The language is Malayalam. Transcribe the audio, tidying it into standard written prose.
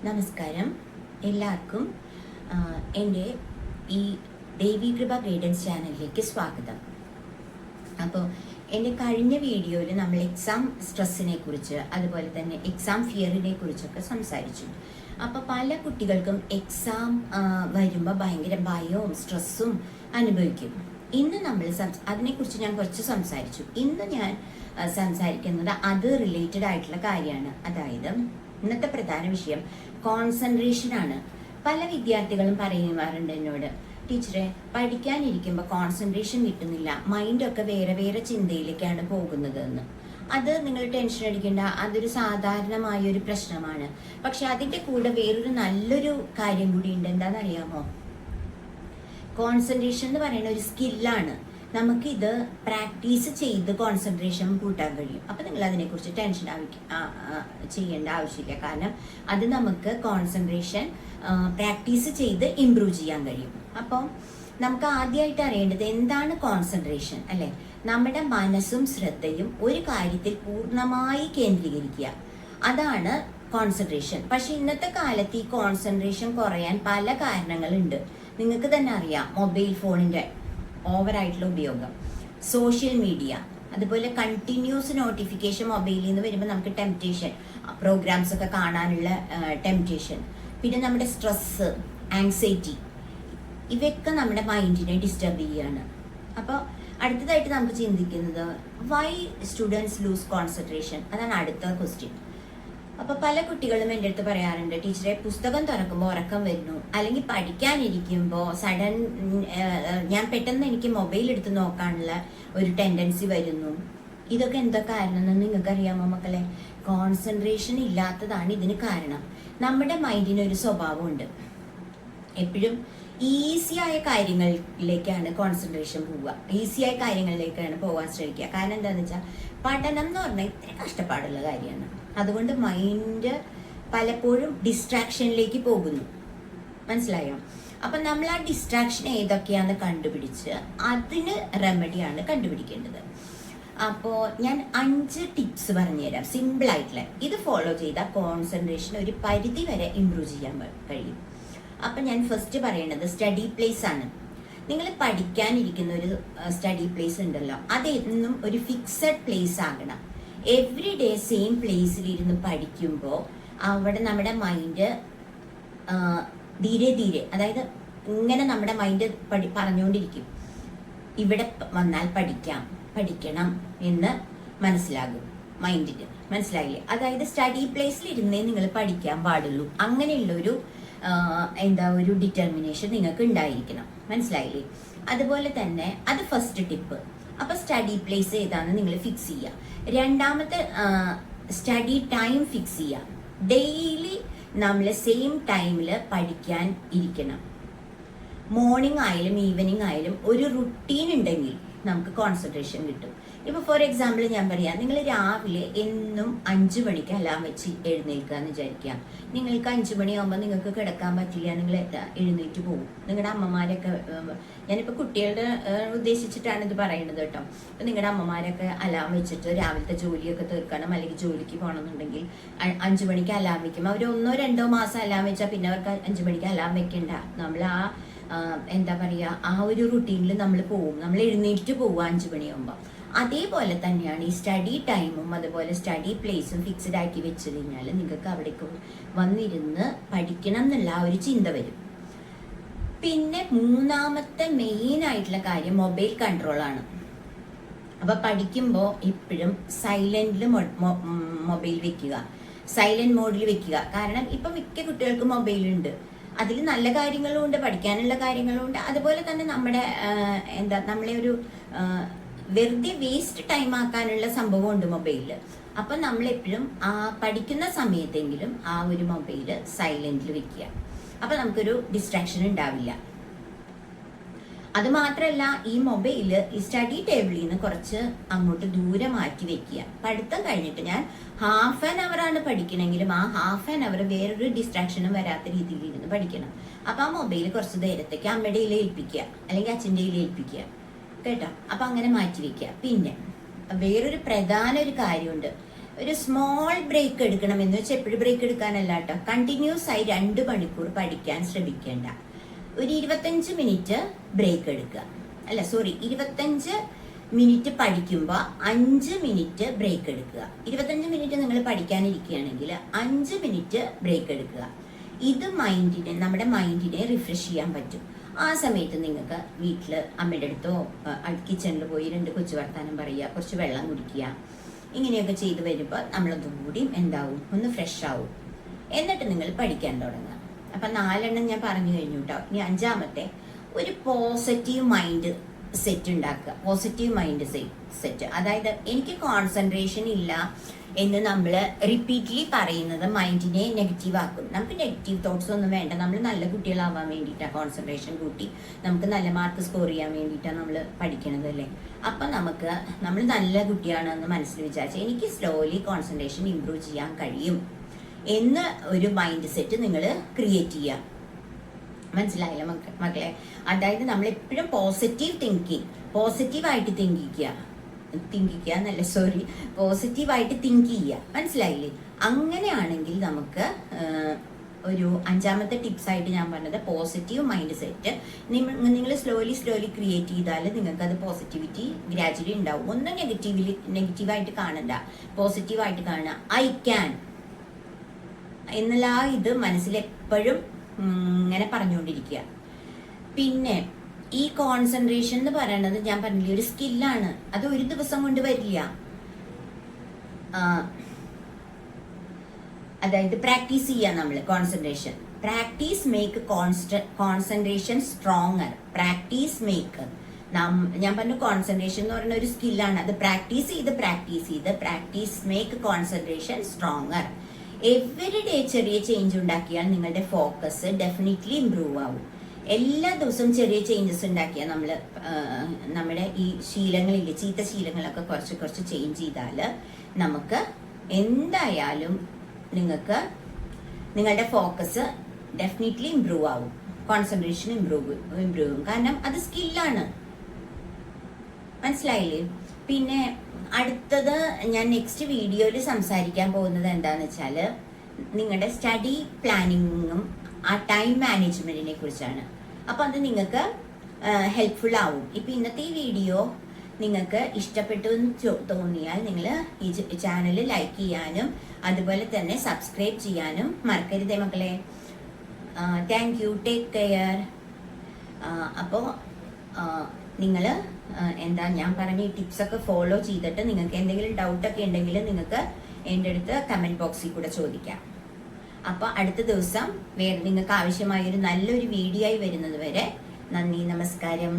നമസ്കാരം എല്ലാവർക്കും എൻ്റെ ഈ ദേവി കൃപ ഗൈഡൻസ് ചാനലിലേക്ക് സ്വാഗതം. അപ്പോൾ എൻ്റെ കഴിഞ്ഞ വീഡിയോയിൽ നമ്മൾ എക്സാം സ്ട്രെസ്സിനെ കുറിച്ച് അതുപോലെ തന്നെ എക്സാം ഫിയറിനെ കുറിച്ചൊക്കെ സംസാരിച്ചു. അപ്പോൾ പല കുട്ടികൾക്കും എക്സാം വരുമ്പോൾ ഭയങ്കര ഭയവും സ്ട്രെസ്സും അനുഭവിക്കും. ഇന്ന് നമ്മൾ അതിനെക്കുറിച്ച് ഞാൻ കുറച്ച് സംസാരിച്ചു. ഇന്ന് ഞാൻ സംസാരിക്കുന്നത് അത് റിലേറ്റഡ് ആയിട്ടുള്ള കാര്യമാണ്. അതായത് ഇന്നത്തെ പ്രധാന വിഷയം കോൺസെൻട്രേഷൻ ആണ്. പല വിദ്യാർത്ഥികളും പറയുമാറുണ്ട് എന്നോട്, ടീച്ചറെ പഠിക്കാനിരിക്കുമ്പോൾ കോൺസെൻട്രേഷൻ കിട്ടുന്നില്ല, മൈൻഡൊക്കെ വേറെ വേറെ ചിന്തയിലേക്കാണ് പോകുന്നത് എന്ന്. അത് നിങ്ങൾ ടെൻഷൻ അടിക്കേണ്ട, അതൊരു സാധാരണമായ ഒരു പ്രശ്നമാണ്. പക്ഷെ അതിൻ്റെ കൂടെ വേറൊരു നല്ലൊരു കാര്യം കൂടി ഉണ്ട്. എന്താണെന്നറിയാമോ? കോൺസെൻട്രേഷൻ എന്ന് പറയുന്ന ഒരു സ്കില്ലാണ്. നമുക്കിത് പ്രാക്ടീസ് ചെയ്ത് കോൺസെൻട്രേഷൻ കൂട്ടാൻ കഴിയും. അപ്പം നിങ്ങൾ അതിനെക്കുറിച്ച് ടെൻഷൻ ചെയ്യേണ്ട ആവശ്യമില്ല. കാരണം അത് നമുക്ക് കോൺസെൻട്രേഷൻ പ്രാക്ടീസ് ചെയ്ത് ഇംപ്രൂവ് ചെയ്യാൻ കഴിയും. അപ്പം നമുക്ക് ആദ്യമായിട്ട് അറിയേണ്ടത് എന്താണ് കോൺസെൻട്രേഷൻ, അല്ലേ? നമ്മുടെ മനസ്സും ശ്രദ്ധയും ഒരു കാര്യത്തിൽ പൂർണ്ണമായി കേന്ദ്രീകരിക്കുക, അതാണ് കോൺസെൻട്രേഷൻ. പക്ഷെ ഇന്നത്തെ കാലത്ത് ഈ കോൺസെൻട്രേഷൻ കുറയാൻ പല കാരണങ്ങളുണ്ട്. നിങ്ങൾക്ക് തന്നെ അറിയാം, മൊബൈൽ ഫോണിൻ്റെ ഓവറായിട്ടുള്ള ഉപയോഗം, സോഷ്യൽ മീഡിയ, അതുപോലെ കണ്ടിന്യൂസ് നോട്ടിഫിക്കേഷൻ മൊബൈലിൽ നിന്ന് വരുമ്പോൾ നമുക്ക് ടെംപ്റ്റേഷൻ, പ്രോഗ്രാംസ് ഒക്കെ കാണാനുള്ള ടെംപ്റ്റേഷൻ, പിന്നെ നമ്മുടെ സ്ട്രെസ്സ്, ആങ്സൈറ്റി, ഇവയൊക്കെ നമ്മുടെ മൈൻഡിനെ ഡിസ്റ്റർബ് ചെയ്യുകയാണ്. അപ്പോൾ അടുത്തതായിട്ട് നമുക്ക് ചിന്തിക്കുന്നത് വൈ സ്റ്റുഡൻസ് ലൂസ് കോൺസെൻട്രേഷൻ, അതാണ് അടുത്ത ക്വസ്റ്റ്യൻ. അപ്പോൾ പല കുട്ടികളും എൻ്റെ അടുത്ത് പറയാറുണ്ട്, ടീച്ചറെ പുസ്തകം തുറക്കുമ്പോൾ ഉറക്കം വരുന്നു, അല്ലെങ്കിൽ പഠിക്കാനിരിക്കുമ്പോൾ സഡൻ ഞാൻ പെട്ടെന്ന് എനിക്ക് മൊബൈൽ എടുത്ത് നോക്കാനുള്ള ഒരു ടെൻഡൻസി വരുന്നു. ഇതൊക്കെ എന്താ കാരണം എന്ന് നിങ്ങൾക്കറിയാമോ മക്കളെ? കോൺസെൻട്രേഷൻ ഇല്ലാത്തതാണ് ഇതിന് കാരണം. നമ്മുടെ മൈൻഡിനൊരു സ്വഭാവമുണ്ട്, എപ്പോഴും ഈസിയായ കാര്യങ്ങളിലേക്കാണ് കോൺസെൻട്രേഷൻ പോവുക, ഈസിയായ കാര്യങ്ങളിലേക്കാണ് പോകാൻ ശ്രമിക്കുക. കാരണം എന്താണെന്ന് വെച്ചാൽ പഠനം എന്ന് പറഞ്ഞാൽ ഇത്തിരി കഷ്ടപ്പാടുള്ള കാര്യമാണ്. അതുകൊണ്ട് മൈൻഡ് പലപ്പോഴും ഡിസ്ട്രാക്ഷനിലേക്ക് പോകുന്നു. മനസ്സിലായോ? അപ്പം നമ്മൾ ആ ഡിസ്ട്രാക്ഷൻ ഏതൊക്കെയാണെന്ന് കണ്ടുപിടിച്ച് അതിന് റെമഡിയാണ് കണ്ടുപിടിക്കേണ്ടത്. അപ്പോൾ ഞാൻ 5 ടിപ്സ് പറഞ്ഞുതരാം, സിമ്പിളായിട്ടുള്ള. ഇത് ഫോളോ ചെയ്താൽ കോൺസെൻട്രേഷൻ ഒരു പരിധി വരെ ഇമ്പ്രൂവ് ചെയ്യാൻ കഴിയും. അപ്പം ഞാൻ ഫസ്റ്റ് പറയുന്നത് സ്റ്റഡി പ്ലേസ് ആണ്. നിങ്ങൾ പഠിക്കാനിരിക്കുന്ന ഒരു സ്റ്റഡി പ്ലേസ് ഉണ്ടല്ലോ, അതെന്നും ഒരു ഫിക്സഡ് പ്ലേസ് ആകണം. എവറി ഡേ സെയിം പ്ലേസിലിരുന്ന് പഠിക്കുമ്പോൾ അവിടെ നമ്മുടെ മൈൻഡ് ധീരെ ധീരെ, അതായത് ഇങ്ങനെ നമ്മുടെ മൈൻഡ് പറഞ്ഞുകൊണ്ടിരിക്കും, ഇവിടെ വന്നാൽ പഠിക്കണം എന്ന് മനസ്സിലാകും മൈൻഡിന്. മനസ്സിലായില്ലേ? അതായത് സ്റ്റഡി പ്ലേസിലിരുന്നേ നിങ്ങൾ പഠിക്കാൻ പാടുള്ളൂ. അങ്ങനെയുള്ളൊരു ഒരു ഡിറ്റർമിനേഷൻ നിങ്ങൾക്ക് ഉണ്ടായിരിക്കണം. മനസ്സിലായില്ലേ? അതുപോലെ തന്നെ അത് ഫസ്റ്റ് ടിപ്പ്. അപ്പൊ സ്റ്റഡി പ്ലേസ് ഏതാണെന്ന് നിങ്ങൾ ഫിക്സ് ചെയ്യുക. രണ്ടാമത്തെ സ്റ്റഡി ടൈം ഫിക്സ് ചെയ്യുക. ഡെയിലി നമ്മൾ സെയിം ടൈമിൽ പഠിക്കാൻ ഇരിക്കണം. മോർണിംഗ് ആയാലും ഈവനിങ് ആയാലും ഒരു റുട്ടീൻ ഉണ്ടെങ്കിൽ നമുക്ക് കോൺസെൻട്രേഷൻ കിട്ടും. ഇപ്പോൾ ഫോർ എക്സാമ്പിൾ ഞാൻ പറയാം, നിങ്ങൾ രാവിലെ എന്നും 5 മണിക്ക് അലാം വെച്ച് എഴുന്നേൽക്കുക എന്ന് വിചാരിക്കുക. നിങ്ങൾക്ക് 5 മണിയാകുമ്പോൾ നിങ്ങൾക്ക് കിടക്കാൻ പറ്റില്ല, നിങ്ങൾ എഴുന്നേറ്റ് പോകും. നിങ്ങളുടെ അമ്മമാരൊക്കെ, ഞാനിപ്പോൾ കുട്ടികളുടെ ഉദ്ദേശിച്ചിട്ടാണ് ഇത് പറയുന്നത് കേട്ടോ. അപ്പം നിങ്ങളുടെ അമ്മമാരൊക്കെ അലാം വെച്ചിട്ട് രാവിലത്തെ ജോലിയൊക്കെ തീർക്കണം, അല്ലെങ്കിൽ ജോലിക്ക് പോകണമെന്നുണ്ടെങ്കിൽ 5 മണിക്ക് അലാം വെക്കും. അവർ 1-2 മാസം അലാം വെച്ചാൽ പിന്നെ അവർക്ക് 5 മണിക്ക് അലാം വെക്കണ്ട. നമ്മൾ എന്താ പറയുക, ആ ഒരു റുട്ടീനിൽ നമ്മൾ പോവും, നമ്മൾ എഴുന്നേറ്റ് പോവുക 5 മണിയാകുമ്പോൾ. അതേപോലെ തന്നെയാണ് ഈ സ്റ്റഡി ടൈമും അതുപോലെ സ്റ്റഡി പ്ലേസും ഫിക്സഡ് ആക്കി വെച്ച് കഴിഞ്ഞാൽ നിങ്ങൾക്ക് അവിടേക്ക് വന്നിരുന്ന് പഠിക്കണം എന്നുള്ള ആ ഒരു ചിന്ത വരും. പിന്നെ മൂന്നാമത്തെ മെയിൻ ആയിട്ടുള്ള കാര്യം മൊബൈൽ കൺട്രോളാണ്. അപ്പോൾ പഠിക്കുമ്പോൾ എപ്പോഴും സൈലന്റിൽ മൊബൈൽ വെക്കുക, സൈലന്റ് മോഡിൽ വെക്കുക. കാരണം ഇപ്പം മിക്ക കുട്ടികൾക്കും മൊബൈലുണ്ട്. അതിൽ നല്ല കാര്യങ്ങളും ഉണ്ട്, പഠിക്കാനുള്ള കാര്യങ്ങളും ഉണ്ട്. അതുപോലെ തന്നെ നമ്മുടെ നമ്മളെ ഒരു വെറുതെ വേസ്റ്റ് ടൈം ആക്കാനുള്ള സംഭവം ഉണ്ട് മൊബൈലിൽ. അപ്പം നമ്മളെപ്പോഴും പഠിക്കുന്ന സമയത്തെങ്കിലും ആ ഒരു മൊബൈല് സൈലന്റിൽ വെക്കുക. അപ്പം നമുക്കൊരു ഡിസ്ട്രാക്ഷൻ ഉണ്ടാവില്ല. അത് മാത്രമല്ല, ഈ മൊബൈല് ഈ സ്റ്റഡി ടേബിളിൽ നിന്ന് കുറച്ച് അങ്ങോട്ട് ദൂരെ മാറ്റി വെക്കുക. പഠിത്തം കഴിഞ്ഞിട്ട് ഞാൻ ഹാഫ് ആൻ അവർ ആണ് പഠിക്കണമെങ്കിലും ആ ഹാഫ് ആൻ അവർ വേറൊരു ഡിസ്ട്രാക്ഷനും വരാത്ത രീതിയിൽ ഇരുന്ന് പഠിക്കണം. അപ്പം ആ മൊബൈൽ കുറച്ച് നേരത്തേക്ക് അമ്മയുടെ കയ്യിൽ ഏൽപ്പിക്കുക, അല്ലെങ്കിൽ അച്ഛൻ്റെ കയ്യിൽ ഏൽപ്പിക്കുക കേട്ടോ. അപ്പം അങ്ങനെ മാറ്റി വെക്കുക. പിന്നെ വേറൊരു പ്രധാന ഒരു കാര്യമുണ്ട്, ഒരു സ്മോൾ ബ്രേക്ക് എടുക്കണം. എന്ന് വെച്ചാൽ എപ്പോഴും ബ്രേക്ക് എടുക്കാനല്ല കേട്ടോ, കണ്ടിന്യൂസ് ആയി 2 മണിക്കൂർ പഠിക്കാൻ ശ്രമിക്കേണ്ട. ഒരു 25 മിനിറ്റ് ബ്രേക്ക് എടുക്കുക. അല്ല സോറി, 25 മിനിറ്റ് പഠിക്കുമ്പോൾ 5 മിനിറ്റ് ബ്രേക്ക് എടുക്കുക. 25 മിനിറ്റ് നിങ്ങൾ പഠിക്കാനിരിക്കുകയാണെങ്കിൽ 5 മിനിറ്റ് ബ്രേക്ക് എടുക്കുക. ഇത് നമ്മുടെ മൈൻഡിനെ റിഫ്രഷ് ചെയ്യാൻ പറ്റും. ആ സമയത്ത് നിങ്ങൾക്ക് വീട്ടിൽ അമ്മയുടെ അടുത്തോ കിച്ചണിൽ പോയി 2 കൊച്ചു വർത്താനം പറയുക, കുറച്ച് വെള്ളം കുടിക്കുക, ഇങ്ങനെയൊക്കെ ചെയ്ത് വരുമ്പോൾ നമ്മളൊന്നും കൂടി എന്താവും, ഒന്ന് ഫ്രഷ് ആവും. എന്നിട്ട് നിങ്ങൾ പഠിക്കാൻ തുടങ്ങുക. അപ്പം 4 ഞാൻ പറഞ്ഞു കഴിഞ്ഞു കേട്ടോ. ഇനി 5-മത്തെ, ഒരു പോസിറ്റീവ് മൈൻഡ് സെറ്റ് ഉണ്ടാക്കുക. പോസിറ്റീവ് മൈൻഡ് സെറ്റ്, അതായത് എനിക്ക് കോൺസെൻട്രേഷൻ ഇല്ല എന്ന് നമ്മൾ റിപ്പീറ്റ്ലി പറയുന്നത് മൈൻഡിനെ നെഗറ്റീവ് ആക്കും. നമുക്ക് നെഗറ്റീവ് തോട്ട്സ് ഒന്നും വേണ്ട. നമ്മൾ നല്ല കുട്ടികളാവാൻ വേണ്ടിയിട്ടാണ് കോൺസെൻട്രേഷൻ കൂട്ടി നമുക്ക് നല്ല മാർക്ക് സ്കോർ ചെയ്യാൻ വേണ്ടിയിട്ടാണ് നമ്മൾ പഠിക്കണത് അല്ലേ. അപ്പം നമ്മൾ നല്ല കുട്ടിയാണെന്ന് മനസ്സിൽ വിചാരിച്ചാൽ എനിക്ക് സ്ലോലി കോൺസെൻട്രേഷൻ ഇമ്പ്രൂവ് ചെയ്യാൻ കഴിയും എന്ന് ഒരു മൈൻഡ് സെറ്റ് നിങ്ങൾ ക്രിയേറ്റ് ചെയ്യുക. മനസ്സിലായില്ല മക്കളെ? അതായത് നമ്മൾ എപ്പോഴും പോസിറ്റീവായിട്ട് പോസിറ്റീവായിട്ട് തിങ്ക് ചെയ്യുക. മനസ്സിലായില്ലേ? അങ്ങനെയാണെങ്കിൽ നമുക്ക് ഒരു 5-മത്തെ ടിപ്സ് ആയിട്ട് ഞാൻ പറഞ്ഞത് പോസിറ്റീവ് മൈൻഡ് സെറ്റ് നിങ്ങൾ സ്ലോലി ക്രിയേറ്റ് ചെയ്താൽ നിങ്ങൾക്ക് അത് പോസിറ്റിവിറ്റി ഗ്രാജുവലി ഉണ്ടാവും. ഒന്നും നെഗറ്റീവായിട്ട് കാണണ്ട, പോസിറ്റീവായിട്ട് കാണുക. ഐ ക്യാൻ എന്നുള്ള ഇത് മനസ്സിൽ എപ്പോഴും ഇങ്ങനെ പറഞ്ഞുകൊണ്ടിരിക്കുക. പിന്നെ ഈ കോൺസെൻട്രേഷൻ എന്ന് പറയുന്നത് ഞാൻ പറഞ്ഞില്ലേ, ഒരു സ്കില്ലാണ്. അത് ഒരു ദിവസം കൊണ്ട് വരില്ല. അതായത് പ്രാക്ടീസ് ചെയ്യുക നമ്മൾ. Concentration practice make concentration stronger. ഞാൻ പറഞ്ഞു കോൺസെൻട്രേഷൻ എന്ന് പറയുന്ന ഒരു സ്കില്ലാണ്. അത് practice make concentration stronger. Every day ചെറിയ ചേഞ്ച് ഉണ്ടാക്കിയാൽ നിങ്ങളുടെ ഫോക്കസ് ഡെഫിനറ്റ്ലി ഇംപ്രൂവ് ആവും. എല്ലാ ദിവസവും ചെറിയ ചേഞ്ചസ് ഉണ്ടാക്കിയാൽ നമ്മുടെ ഈ ശീലങ്ങളില്ലേ, ചീത്ത ശീലങ്ങളൊക്കെ കുറച്ച് ചേഞ്ച് ചെയ്താൽ നമുക്ക് എന്തായാലും നിങ്ങളുടെ ഫോക്കസ് ഡെഫിനറ്റ്ലി ഇംപ്രൂവ് ആവും. കോൺസെൻട്രേഷൻ ഇംപ്രൂവ് ആവും. കാരണം അത് സ്കില്ലാണ്. മനസ്സിലായില്ലേ? പിന്നെ അടുത്തത് ഞാൻ നെക്സ്റ്റ് വീഡിയോയിൽ സംസാരിക്കാൻ പോകുന്നത് എന്താണെന്ന് വെച്ചാൽ നിങ്ങളുടെ സ്റ്റഡി പ്ലാനിങ്ങും ആ ടൈം മാനേജ്മെന്റിനെ കുറിച്ചാണ്. അപ്പോൾ അത് നിങ്ങൾക്ക് ഹെൽപ്ഫുൾ ആവും. ഇപ്പം ഇന്നത്തെ ഈ വീഡിയോ നിങ്ങൾക്ക് ഇഷ്ടപ്പെട്ടു എന്ന് തോന്നിയാൽ നിങ്ങൾ ഈ ചാനൽ ലൈക്ക് ചെയ്യാനും അതുപോലെ തന്നെ സബ്സ്ക്രൈബ് ചെയ്യാനും മറക്കരുതേ മക്കളെ. Thank you, take care. അപ്പോൾ നിങ്ങൾ ഞാൻ പറഞ്ഞ ഈ ടിപ്സൊക്കെ ഫോളോ ചെയ്തിട്ട് നിങ്ങൾക്ക് എന്തെങ്കിലും ഡൗട്ടൊക്കെ ഉണ്ടെങ്കിൽ നിങ്ങൾക്ക് എൻ്റെ അടുത്ത് കമൻറ്റ് ബോക്സിൽ കൂടെ ചോദിക്കാം. അപ്പോൾ അടുത്ത ദിവസം നിങ്ങൾക്ക് ആവശ്യമായൊരു നല്ലൊരു വീഡിയോ ആയി വരുന്നത് വരെ നന്ദി, നമസ്കാരം.